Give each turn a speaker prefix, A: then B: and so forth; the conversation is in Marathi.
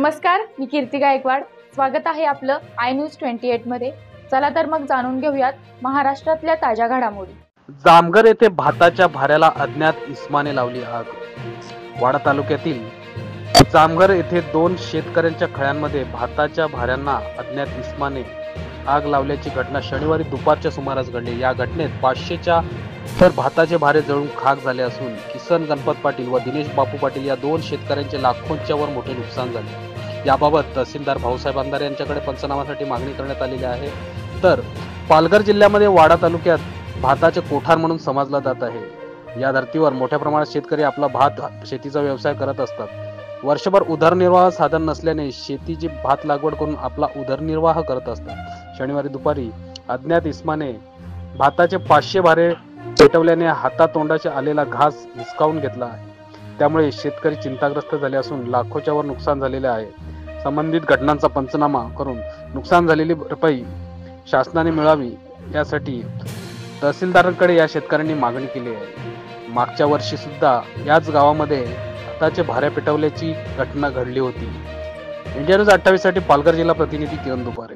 A: नमस्कार, मी कीर्ती गायकवाड। स्वागत आहे आपलं आय न्यूज 28 मध्ये। चला तर मग जाणून घेऊयात महाराष्ट्रातल्या ताज्या घडामोडी।
B: जामघर येथे भाताच्या भाऱ्याला अज्ञात इस्माने लावली आग। वाडा तालुक्यातील जामघर येथे 2 शेतकऱ्यांच्या खळ्यांमध्ये भाताच्या भाऱ्यांना अज्ञात इस्माने आग लावल्याची घटना शनिवारी दुपारच्या सुमारास घडली। या घटनेत 500च्या तर भाताचे भारे जळून खाक झाले असून किसन गणपत पाटील व दिनेश बापू पाटील या 2 शेतकऱ्यांचे लाखोंच्या वर मोठे नुकसान झाले। याबाबत तहसीलदार भाऊसाहेब अंधारे यांच्याकडे पंचनामासाठी मागणी करण्यात आलेली आहे। तर पालघर जिल्ह्यामध्ये वाडा तालुक्यात भाताचे कोठार म्हणून समजला जात आहे। या धर्तीवर मोठ्या प्रमाणात शेतकरी आपला भात शेतीचा व्यवसाय करत असतात। वर्षभर उदरनिर्वाह साधन नसल्याने शेतीची भात लागवड करून आपला उदरनिर्वाह करत असतात। शनिवारी दुपारी अज्ञात इस्माने भाताचे 500 भारे पेटवल्याने हातातोंडाचे आलेला घास हिसकावून घेतला आहे। त्यामुळे शेतकरी चिंताग्रस्त झाले असून लाखोच्या वर नुकसान झालेले आहे। संबंधित घटनांचा पंचनामा करून नुकसान झालेली भरपाई शासनाने मिळावी यासाठी तहसीलदारांकडे या शेतकऱ्यांनी मागणी केली आहे। मागच्या वर्षी सुद्धा याच गावामध्ये भाताचे भाऱ्या पेटवल्याची घटना घडली होती। इंडिया न्यूज 28 साठी पालघर जिल्हा प्रतिनिधी किरण दुपारे।